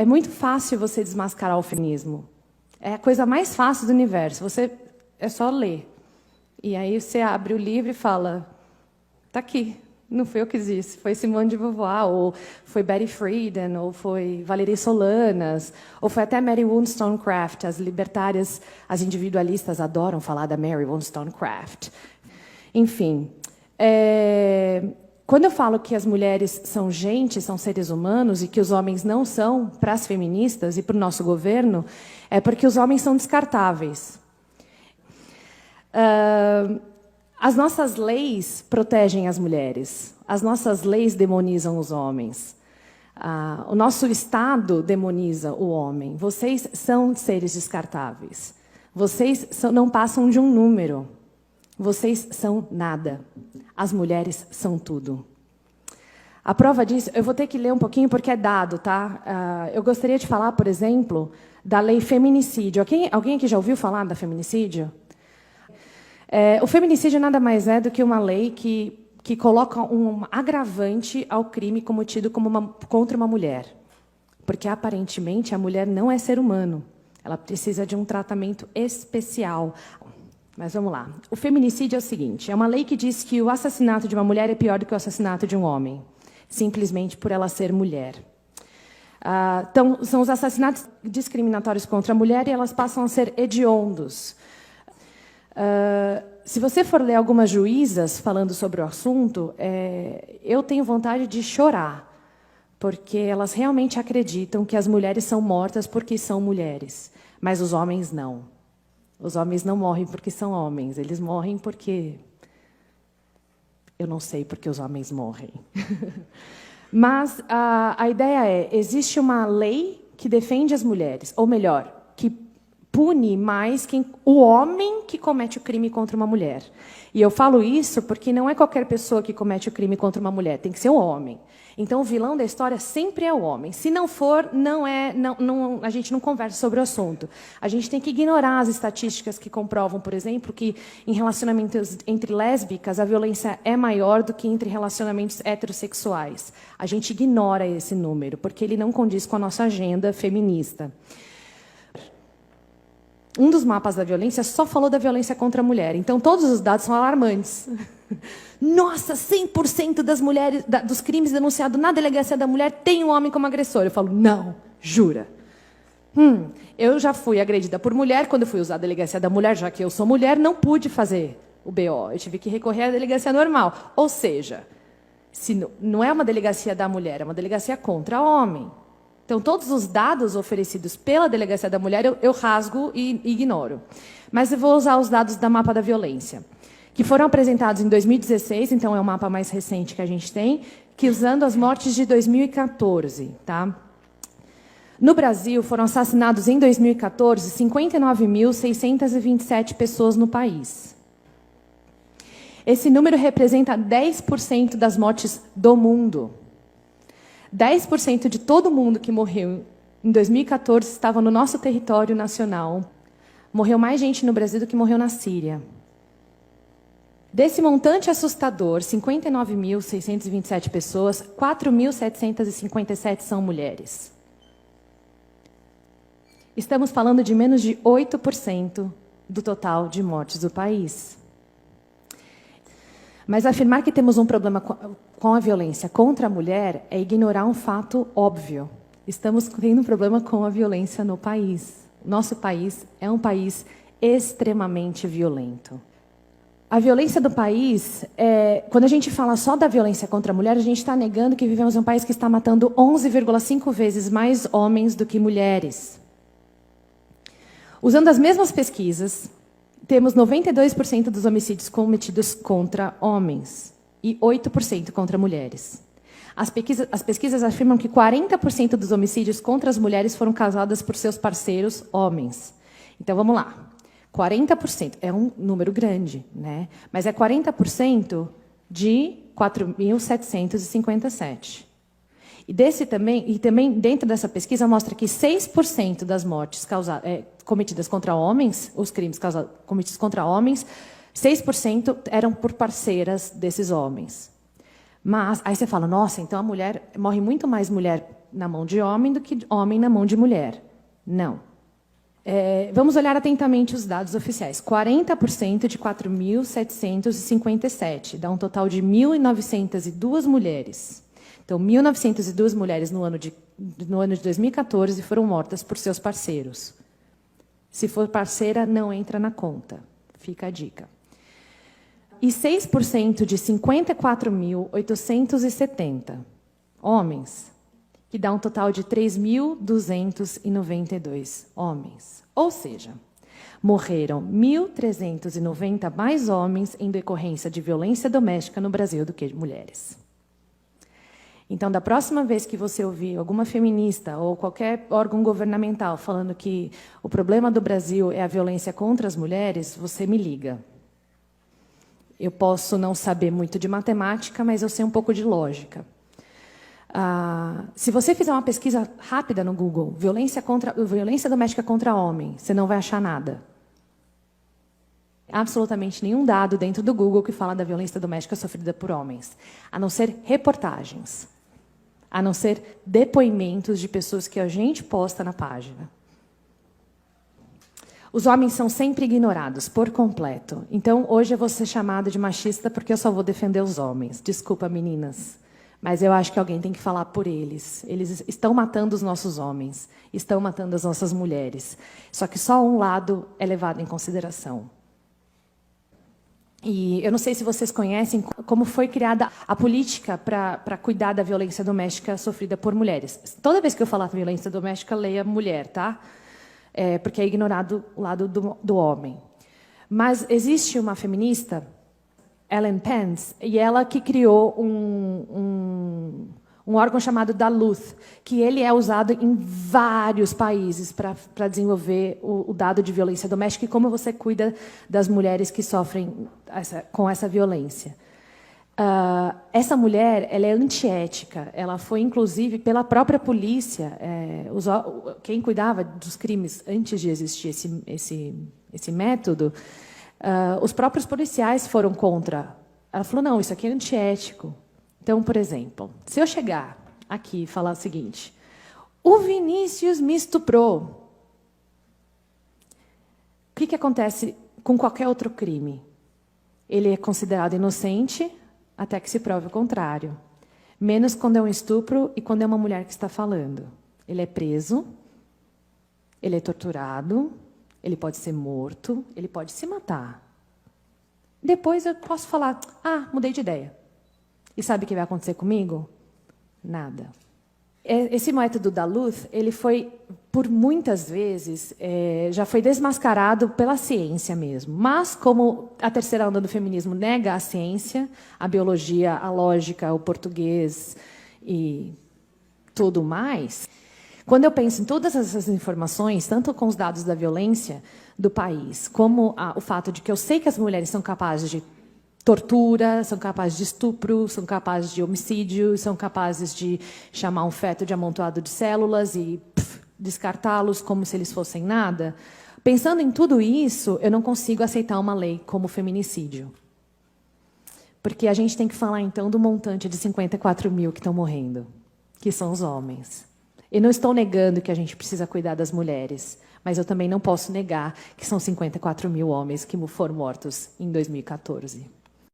É muito fácil você desmascarar o feminismo. É a coisa mais fácil do universo. É só ler. E aí você abre o livro e fala, tá aqui. Não foi eu que disse, foi Simone de Beauvoir, ou foi Betty Friedan, ou foi Valerie Solanas, ou foi até Mary Wollstonecraft. As libertárias, as individualistas adoram falar da Mary Wollstonecraft. Enfim, quando eu falo que as mulheres são gente, são seres humanos, e que os homens não são, para as feministas e para o nosso governo, é porque os homens são descartáveis. As nossas leis protegem as mulheres. As nossas leis demonizam os homens. O nosso Estado demoniza o homem. Vocês são seres descartáveis. Vocês não passam de um número. Vocês são nada. As mulheres são tudo. A prova disso, eu vou ter que ler um pouquinho porque é dado, tá? Eu gostaria de falar, por exemplo, da lei feminicídio. Alguém aqui já ouviu falar da feminicídio? O feminicídio nada mais é do que uma lei que coloca um agravante ao crime cometido contra uma mulher. Porque, aparentemente, a mulher não é ser humano. Ela precisa de um tratamento especial. Mas vamos lá. O feminicídio é o seguinte, é uma lei que diz que o assassinato de uma mulher é pior do que o assassinato de um homem, simplesmente por ela ser mulher. Então, são os assassinatos discriminatórios contra a mulher e elas passam a ser hediondos. Se você for ler algumas juízas falando sobre o assunto, eu tenho vontade de chorar, porque elas realmente acreditam que as mulheres são mortas porque são mulheres, mas os homens não. Os homens não morrem porque são homens, eles morrem porque... Eu não sei porque os homens morrem. Mas a ideia existe uma lei que defende as mulheres, ou melhor, que pune mais o homem que comete o crime contra uma mulher. E eu falo isso porque não é qualquer pessoa que comete o crime contra uma mulher, tem que ser um homem. Então, o vilão da história sempre é o homem. Se não for, a gente não conversa sobre o assunto. A gente tem que ignorar as estatísticas que comprovam, por exemplo, que em relacionamentos entre lésbicas a violência é maior do que entre relacionamentos heterossexuais. A gente ignora esse número, porque ele não condiz com a nossa agenda feminista. Um dos mapas da violência só falou da violência contra a mulher. Então, todos os dados são alarmantes. Nossa, 100% das mulheres, dos crimes denunciados na delegacia da mulher tem um homem como agressor. Eu falo, não, jura. Eu já fui agredida por mulher. Quando eu fui usar a delegacia da mulher, já que eu sou mulher, não pude fazer o BO. Eu tive que recorrer à delegacia normal. Ou seja, não é uma delegacia da mulher, é uma delegacia contra homem. Então, todos os dados oferecidos pela Delegacia da Mulher, eu rasgo e ignoro. Mas eu vou usar os dados da Mapa da Violência, que foram apresentados em 2016, então é o mapa mais recente que a gente tem, que usando as mortes de 2014. Tá? No Brasil, foram assassinados em 2014 59.627 pessoas no país. Esse número representa 10% das mortes do mundo. 10% de todo mundo que morreu em 2014 estava no nosso território nacional. Morreu mais gente no Brasil do que morreu na Síria. Desse montante assustador, 59.627 pessoas, 4.757 são mulheres. Estamos falando de menos de 8% do total de mortes do país. Mas afirmar que temos um problema com a violência contra a mulher é ignorar um fato óbvio. Estamos tendo um problema com a violência no país. Nosso país é um país extremamente violento. A violência do país, quando a gente fala só da violência contra a mulher, a gente está negando que vivemos em um país que está matando 11,5 vezes mais homens do que mulheres. Usando as mesmas pesquisas, temos 92% dos homicídios cometidos contra homens e 8% contra mulheres. As pesquisas afirmam que 40% dos homicídios contra as mulheres foram causados por seus parceiros homens. Então, vamos lá. 40% é um número grande, né? Mas é 40% de 4.757. E também dentro dessa pesquisa mostra que 6% das mortes cometidas contra homens, os crimes cometidos contra homens, 6% eram por parceiras desses homens. Mas aí você fala, nossa, então a mulher morre muito mais mulher na mão de homem do que homem na mão de mulher. Não. Vamos olhar atentamente os dados oficiais. 40% de 4.757, dá um total de 1.902 mulheres. Então, 1.902 mulheres no ano de 2014 foram mortas por seus parceiros. Se for parceira, não entra na conta. Fica a dica. E 6% de 54.870 homens, que dá um total de 3.292 homens. Ou seja, morreram 1.390 mais homens em decorrência de violência doméstica no Brasil do que mulheres. Então, da próxima vez que você ouvir alguma feminista ou qualquer órgão governamental falando que o problema do Brasil é a violência contra as mulheres, você me liga. Eu posso não saber muito de matemática, mas eu sei um pouco de lógica. Se você fizer uma pesquisa rápida no Google, violência doméstica contra homem, você não vai achar nada. Absolutamente nenhum dado dentro do Google que fala da violência doméstica sofrida por homens, a não ser reportagens, a não ser depoimentos de pessoas que a gente posta na página. Os homens são sempre ignorados, por completo. Então, hoje eu vou ser chamada de machista porque eu só vou defender os homens. Desculpa, meninas. Mas eu acho que alguém tem que falar por eles. Eles estão matando os nossos homens, estão matando as nossas mulheres. Só que só um lado é levado em consideração. E eu não sei se vocês conhecem como foi criada a política para cuidar da violência doméstica sofrida por mulheres. Toda vez que eu falar violência doméstica, leia mulher, tá? Porque é ignorado o lado do homem. Mas existe uma feminista, Ellen Pence, e ela que criou um órgão chamado DALUTH, que ele é usado em vários países para desenvolver o dado de violência doméstica e como você cuida das mulheres que sofrem com essa violência. Essa mulher, ela é antiética. Ela foi, inclusive, pela própria polícia. Quem cuidava dos crimes antes de existir esse método, os próprios policiais foram contra. Ela falou, não, isso aqui é antiético. Então, por exemplo, se eu chegar aqui e falar o seguinte, o Vinícius me estuprou. O que acontece com qualquer outro crime? Ele é considerado inocente até que se prove o contrário. Menos quando é um estupro e quando é uma mulher que está falando. Ele é preso, ele é torturado, ele pode ser morto, ele pode se matar. Depois eu posso falar, mudei de ideia. E sabe o que vai acontecer comigo? Nada. Esse método DALUTH, ele foi, por muitas vezes, já foi desmascarado pela ciência mesmo. Mas, como a terceira onda do feminismo nega a ciência, a biologia, a lógica, o português e tudo mais, quando eu penso em todas essas informações, tanto com os dados da violência do país, como o fato de que eu sei que as mulheres são capazes de tortura, são capazes de estupro, são capazes de homicídio, são capazes de chamar um feto de amontoado de células e descartá-los como se eles fossem nada. Pensando em tudo isso, eu não consigo aceitar uma lei como feminicídio. Porque a gente tem que falar, então, do montante de 54 mil que estão morrendo, que são os homens. Eu não estou negando que a gente precisa cuidar das mulheres, mas eu também não posso negar que são 54 mil homens que foram mortos em 2014.